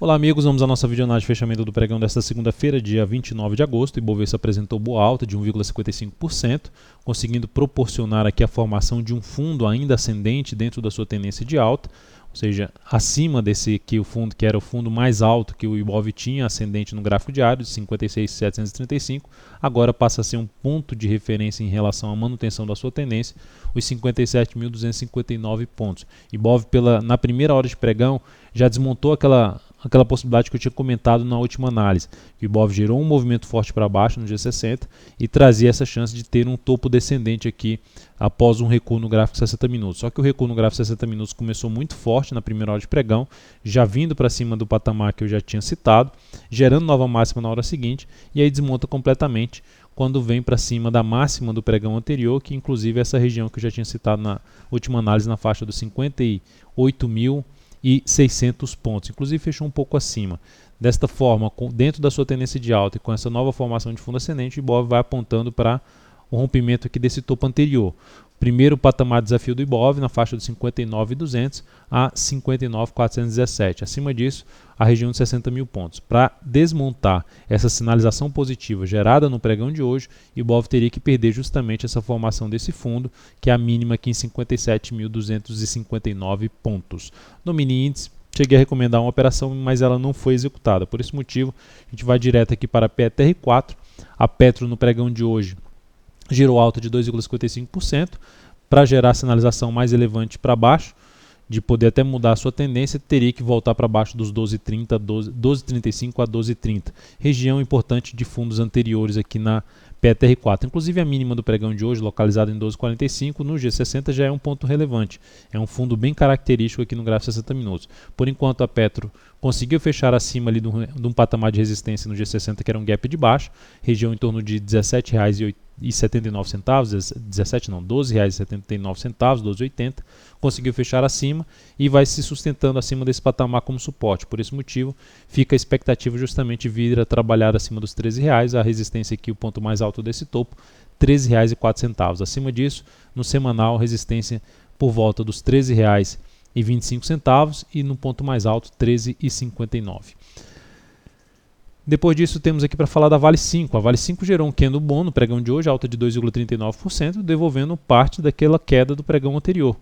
Olá amigos, vamos à nossa videoanálise de fechamento do pregão desta segunda-feira, dia 29 de agosto. O Ibovespa apresentou boa alta de 1,55%, conseguindo proporcionar aqui a formação de um fundo ainda ascendente dentro da sua tendência de alta, ou seja, acima desse aqui o fundo que era o fundo mais alto que o Ibov tinha, ascendente no gráfico diário de 56.735, agora passa a ser um ponto de referência em relação à manutenção da sua tendência, os 57.259 pontos. Ibov na primeira hora de pregão já desmontou aquela possibilidade que eu tinha comentado na última análise. O Ibov gerou um movimento forte para baixo no G60 e trazia essa chance de ter um topo descendente aqui após um recuo no gráfico 60 minutos. Só que o recuo no gráfico 60 minutos começou muito forte na primeira hora de pregão, já vindo para cima do patamar que eu já tinha citado, gerando nova máxima na hora seguinte, e aí desmonta completamente quando vem para cima da máxima do pregão anterior, que inclusive é essa região que eu já tinha citado na última análise, na faixa dos 58.600 pontos, inclusive fechou um pouco acima. Desta forma, dentro da sua tendência de alta e com essa nova formação de fundo ascendente, o Ibov vai apontando para o rompimento aqui desse topo anterior. Primeiro patamar de desafio do Ibov na faixa de 59.200 a 59.417. Acima disso, a região de 60 mil pontos. Para desmontar essa sinalização positiva gerada no pregão de hoje, o Ibov teria que perder justamente essa formação desse fundo, que é a mínima aqui em 57.259 pontos. No mini índice, cheguei a recomendar uma operação, mas ela não foi executada. Por esse motivo, a gente vai direto aqui para a PETR4. A Petro no pregão de hoje gerou alta de 2,55%, para gerar sinalização mais relevante para baixo, de poder até mudar a sua tendência, teria que voltar para baixo dos 12,35 a 12,30. Região importante de fundos anteriores aqui na PETR4. Inclusive a mínima do pregão de hoje, localizada em 12,45, no G60 já é um ponto relevante. É um fundo bem característico aqui no gráfico 60 minutos. Por enquanto a Petro conseguiu fechar acima ali de um patamar de resistência no G60, que era um gap de baixo, região em torno de R$ 17,79, R$12,79, 12,80, conseguiu fechar acima e vai se sustentando acima desse patamar como suporte. Por esse motivo, fica a expectativa justamente de vir a trabalhar acima dos R$13,00, a resistência aqui, o ponto mais alto desse topo, R$13,04. Acima disso, no semanal, resistência por volta dos R$13,25 e no ponto mais alto, R$13,59. Depois disso, temos aqui para falar da Vale 5. A Vale 5 gerou um candle bom no pregão de hoje, alta de 2,39%, devolvendo parte daquela queda do pregão anterior.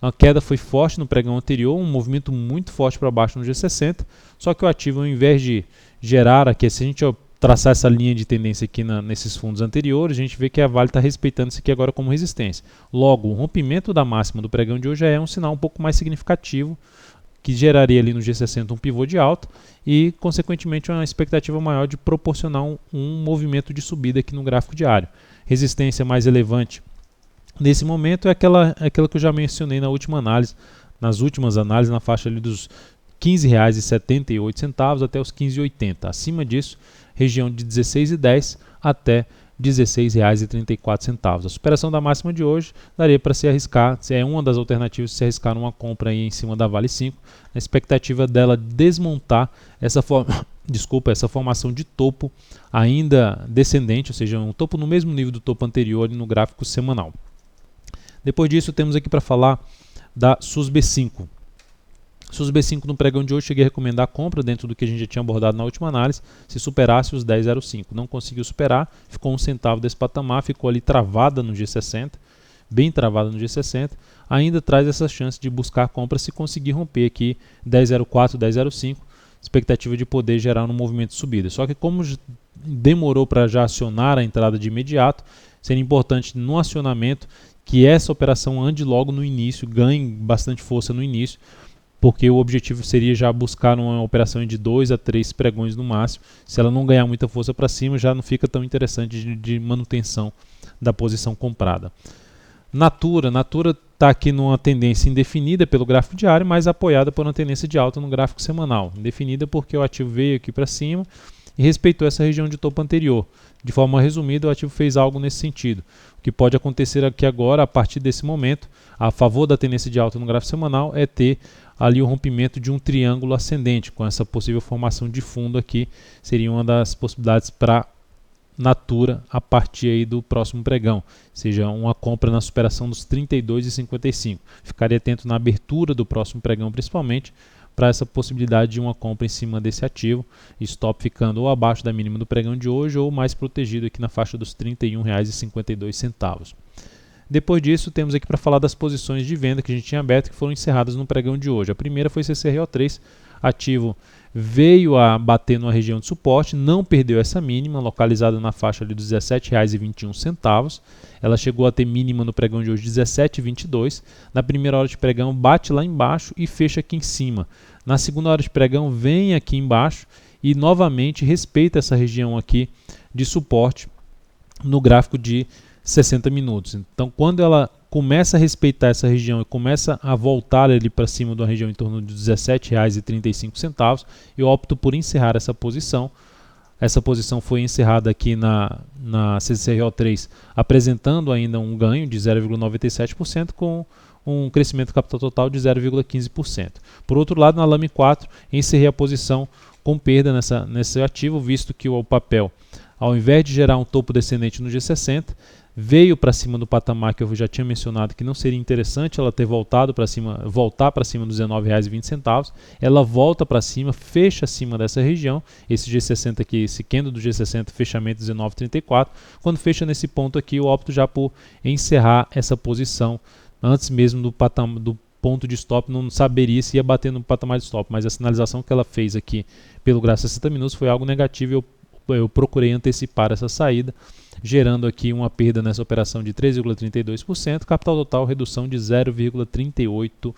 A queda foi forte no pregão anterior, um movimento muito forte para baixo no G60, só que o ativo, ao invés de gerar aqui, se a gente traçar essa linha de tendência aqui nesses fundos anteriores, a gente vê que a Vale está respeitando isso aqui agora como resistência. Logo, o rompimento da máxima do pregão de hoje já é um sinal um pouco mais significativo, que geraria ali no G60 um pivô de alta e, consequentemente, uma expectativa maior de proporcionar um movimento de subida aqui no gráfico diário. Resistência mais relevante nesse momento é aquela que eu já mencionei na última análise, nas últimas análises, na faixa ali dos R$15,78 até os R$15,80. Acima disso, região de R$16,10 até R$16,34. A superação da máxima de hoje daria para se arriscar, se é uma das alternativas de se arriscar numa compra aí em cima da Vale 5, na expectativa dela desmontar essa formação de topo ainda descendente, ou seja, um topo no mesmo nível do topo anterior no gráfico semanal. Depois disso, temos aqui para falar da SUSB5. SUSB5 no pregão de hoje, cheguei a recomendar a compra dentro do que a gente já tinha abordado na última análise, se superasse os 10,05. Não conseguiu superar, ficou um centavo desse patamar, ficou ali travada no G60, bem travada no G60, ainda traz essa chance de buscar a compra se conseguir romper aqui 10,04, 10,05, expectativa de poder gerar um movimento de subida. Só que como demorou para já acionar a entrada de imediato, seria importante no acionamento que essa operação ande logo no início, ganhe bastante força no início, porque o objetivo seria já buscar uma operação de 2 a 3 pregões no máximo. Se ela não ganhar muita força para cima, já não fica tão interessante de manutenção da posição comprada. Natura está aqui numa tendência indefinida pelo gráfico diário, mas apoiada por uma tendência de alta no gráfico semanal. Indefinida porque o ativo veio aqui para cima e respeitou essa região de topo anterior. De forma resumida, o ativo fez algo nesse sentido. O que pode acontecer aqui agora, a partir desse momento, a favor da tendência de alta no gráfico semanal, é ter ali o rompimento de um triângulo ascendente, com essa possível formação de fundo aqui, seria uma das possibilidades para Natura a partir aí do próximo pregão, seja uma compra na superação dos 32,55. Ficaria atento na abertura do próximo pregão, principalmente, para essa possibilidade de uma compra em cima desse ativo, stop ficando ou abaixo da mínima do pregão de hoje ou mais protegido aqui na faixa dos R$ 31,52. Depois disso, temos aqui para falar das posições de venda que a gente tinha aberto que foram encerradas no pregão de hoje. A primeira foi CCRO3, ativo veio a bater numa região de suporte, não perdeu essa mínima, localizada na faixa ali dos R$ 17,21. Ela chegou a ter mínima no pregão de hoje, 17,22. Na primeira hora de pregão, bate lá embaixo e fecha aqui em cima. Na segunda hora de pregão, vem aqui embaixo e novamente respeita essa região aqui de suporte no gráfico de 60 minutos. Então, quando ela começa a respeitar essa região e começa a voltar ali para cima da região em torno de R$ 17,35, eu opto por encerrar essa posição. Essa posição foi encerrada aqui na CCRO3, apresentando ainda um ganho de 0,97% com um crescimento do capital total de 0,15%. Por outro lado, na LAME 4, encerrei a posição com perda nesse ativo, visto que o papel, ao invés de gerar um topo descendente no G60, veio para cima do patamar que eu já tinha mencionado que não seria interessante ela ter voltar para cima dos R$ 19,20. Ela volta para cima, fecha acima dessa região. Esse G60 aqui, esse candle do G60, fechamento 19,34. Quando fecha nesse ponto aqui, eu opto já por encerrar essa posição antes mesmo do ponto de stop. Não saberia se ia bater no patamar de stop, mas a sinalização que ela fez aqui pelo gráfico 60 minutos foi algo negativo. Eu procurei antecipar essa saída, gerando aqui uma perda nessa operação de 3,32%, capital total redução de 0,38%.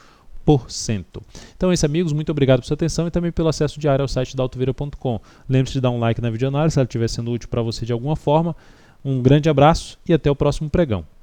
Então é isso, amigos, muito obrigado por sua atenção e também pelo acesso diário ao site da Altovera.com. Lembre-se de dar um like na videoanálise se ela estiver sendo útil para você de alguma forma. Um grande abraço e até o próximo pregão.